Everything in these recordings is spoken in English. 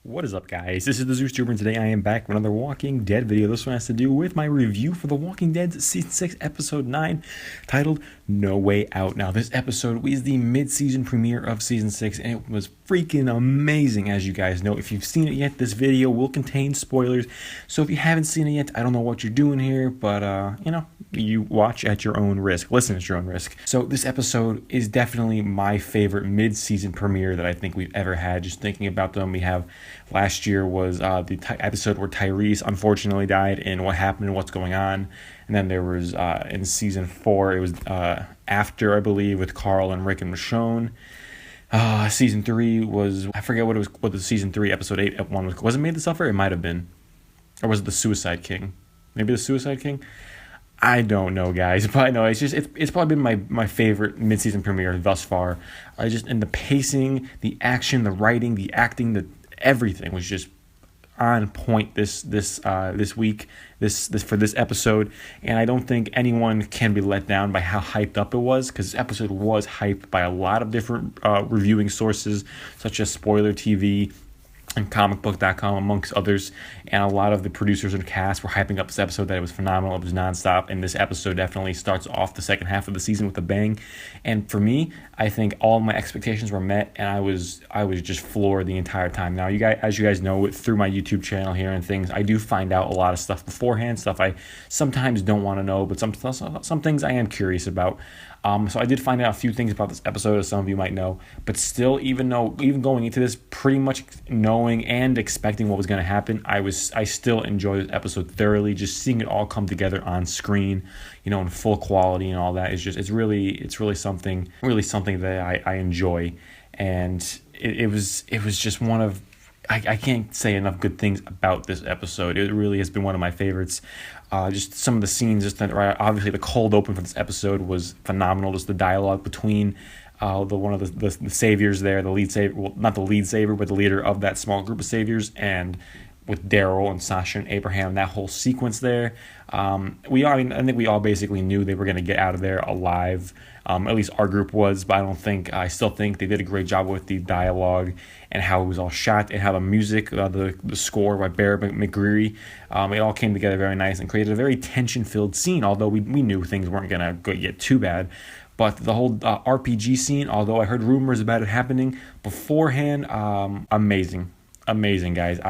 What is up, guys? This is the Zeus Tuber, and today I am back with another Walking Dead video. This one has to do with my review for The Walking Dead Season 6, Episode 9, titled No Way Out. Now, this episode is the mid-season premiere of Season 6, and it was freaking amazing, as you guys know. If you've seen it yet, this video will contain spoilers, so if you haven't seen it yet, I don't know what you're doing here, but, you watch at your own risk. Listen at your own risk. So this episode is definitely my favorite mid-season premiere that I think we've ever had. Just thinking about them, we have last year was the episode where Tyrese unfortunately died and what happened and what's going on. And then there was in season 4, it was After, I believe, with Carl and Rick and Michonne. Season 3 was, I forget what the season 3 episode 8 one was. Was it Made the Suffer? It might have been. Or was it the Suicide King? Maybe the Suicide King? I don't know, guys, but I know it's probably been my favorite mid-season premiere thus far. And the pacing, the action, the writing, the acting, the everything was just on point this week, this for this episode, and I don't think anyone can be let down by how hyped up it was, because this episode was hyped by a lot of different reviewing sources such as Spoiler TV and comicbook.com, amongst others, and a lot of the producers and cast were hyping up this episode, that it was phenomenal, it was nonstop, and this episode definitely starts off the second half of the season with a bang. And for me, I think all my expectations were met, and I was just floored the entire time. Now, as you guys know, through my YouTube channel here and things, I do find out a lot of stuff beforehand, stuff I sometimes don't want to know, but some things I am curious about. So I did find out a few things about this episode, as some of you might know, but still, even going into this pretty much knowing and expecting what was going to happen, I still enjoyed this episode thoroughly. Just seeing it all come together on screen, in full quality and all that, it's really something that I enjoy, and it was just one of, I can't say enough good things about this episode. It really has been one of my favorites. Just some of the scenes, obviously the cold open for this episode was phenomenal. Just the dialogue between one of the saviors there, the lead savior, well, not the lead savior, but the leader of that small group of saviors, and with Daryl and Sasha and Abraham, that whole sequence there. I think we all basically knew they were going to get out of there alive. At least our group was, but I still think they did a great job with the dialogue and how it was all shot, and how the music, the score by Bear McCreary, it all came together very nice and created a very tension-filled scene, although we knew things weren't going to get too bad. But the whole RPG scene, although I heard rumors about it happening beforehand, amazing, guys.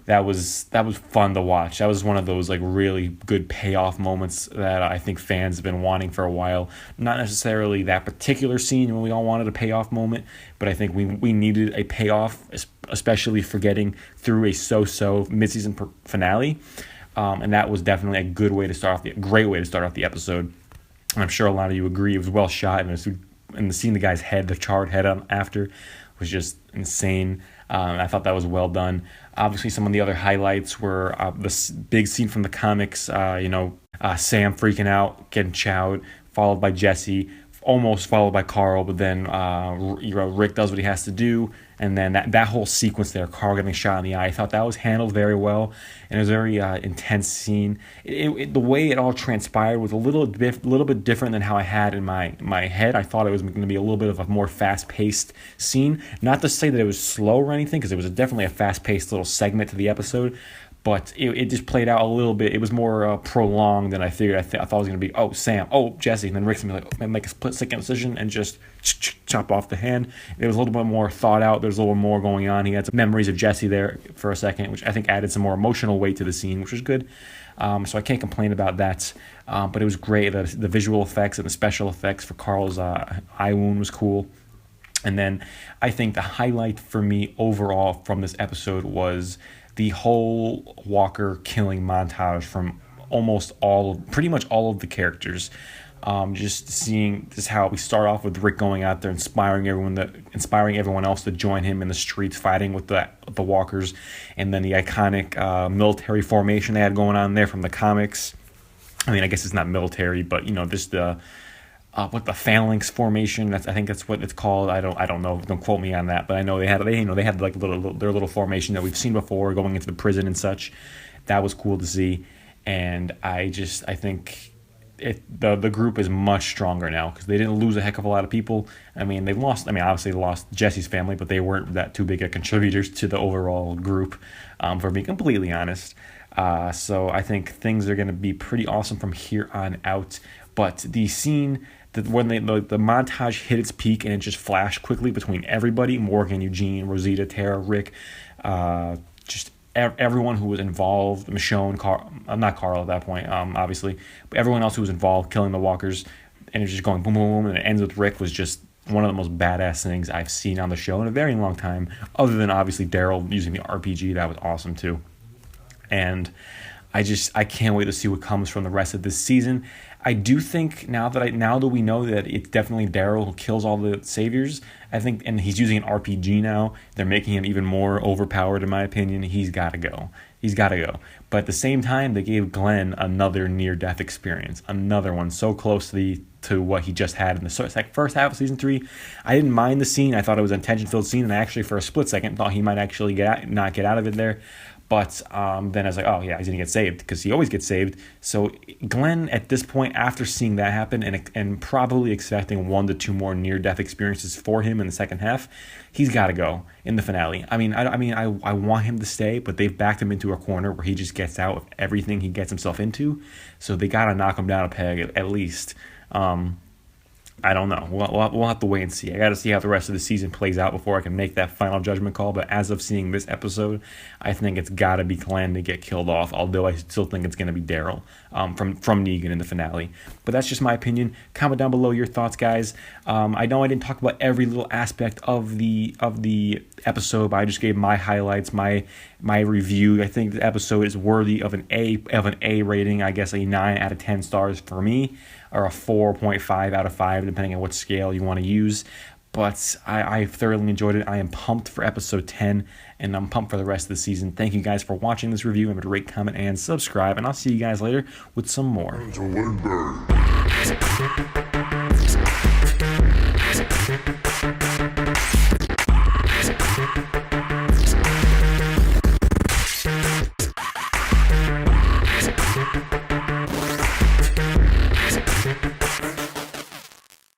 That was fun to watch. That was one of those really good payoff moments that I think fans have been wanting for a while. Not necessarily that particular scene when we all wanted a payoff moment, but I think we needed a payoff, especially for getting through a so-so mid-season finale. And that was definitely a great way to start off the episode. And I'm sure a lot of you agree. It was well shot, and seeing the guy's head, the charred head after, was just insane. I thought that was well done. Obviously, some of the other highlights were the big scene from the comics, Sam freaking out, getting chowed, followed by Jesse, almost followed by Carl, but then Rick does what he has to do, and then that whole sequence there, Carl getting shot in the eye, I thought that was handled very well, and it was a very intense scene. The way it all transpired was a little bit different than how I had in my head. I thought it was going to be a little bit of a more fast-paced scene. Not to say that it was slow or anything, because it was definitely a fast-paced little segment to the episode, but it just played out a little bit. It was more prolonged than I figured. I thought it was going to be, Sam, Jesse, and then Rick's going to be make a split-second decision and just chop off the hand. It was a little bit more thought out. There was a little more going on. He had some memories of Jesse there for a second, which I think added some more emotional weight to the scene, which was good. So I can't complain about that. But it was great. The visual effects and the special effects for Carl's eye wound was cool. And then I think the highlight for me overall from this episode was the whole Walker killing montage from pretty much all of the characters. Just seeing just how we start off with Rick going out there, inspiring everyone else to join him in the streets, fighting with the Walkers, and then the iconic military formation they had going on there from the comics. I mean, I guess it's not military, but just the phalanx formation. I think that's what it's called. I don't know. Don't quote me on that. But I know they had their little formation that we've seen before, going into the prison and such. That was cool to see, and I think the group is much stronger now because they didn't lose a heck of a lot of people. I mean, they've lost. I mean, obviously they lost Jesse's family, but they weren't that too big of contributors to the overall group, for being completely honest. So I think things are going to be pretty awesome from here on out. But the scene that when the montage hit its peak and it just flashed quickly between everybody, Morgan, Eugene, Rosita, Tara, Rick, just everyone who was involved, Michonne, not Carl at that point, obviously, but everyone else who was involved killing the walkers, and it's just going boom, boom, boom, and it ends with Rick was just one of the most badass things I've seen on the show in a very long time, other than obviously Daryl using the RPG. That was awesome too. And I can't wait to see what comes from the rest of this season. I do think now that we know that it's definitely Daryl who kills all the saviors, I think, and he's using an RPG now, they're making him even more overpowered in my opinion. He's got to go. But at the same time, they gave Glenn another near-death experience, another one so close to what he just had in the first half of season 3. I didn't mind the scene. I thought it was an tension-filled scene, and I actually for a split second thought he might actually not get out of it there. But then I was like, oh, yeah, he's going to get saved because he always gets saved. So Glenn, at this point, after seeing that happen and probably expecting 1 to 2 more near-death experiences for him in the second half, he's got to go in the finale. I want him to stay, but they've backed him into a corner where he just gets out of everything he gets himself into. So they got to knock him down a peg at least. I don't know. We'll have to wait and see. I got to see how the rest of the season plays out before I can make that final judgment call. But as of seeing this episode, I think it's got to be Glenn to get killed off, although I still think it's going to be Daryl from Negan in the finale. But that's just my opinion. Comment down below your thoughts, guys. I know I didn't talk about every little aspect of the episode, but I just gave my highlights, my review. I think the episode is worthy of an A rating. I guess a 9 out of 10 stars for me, or a 4.5 out of 5, depending on what scale you want to use. But I thoroughly enjoyed it. I am pumped for episode 10, and I'm pumped for the rest of the season. Thank you guys for watching this review. Remember to rate, comment, and subscribe, and I'll see you guys later with some more.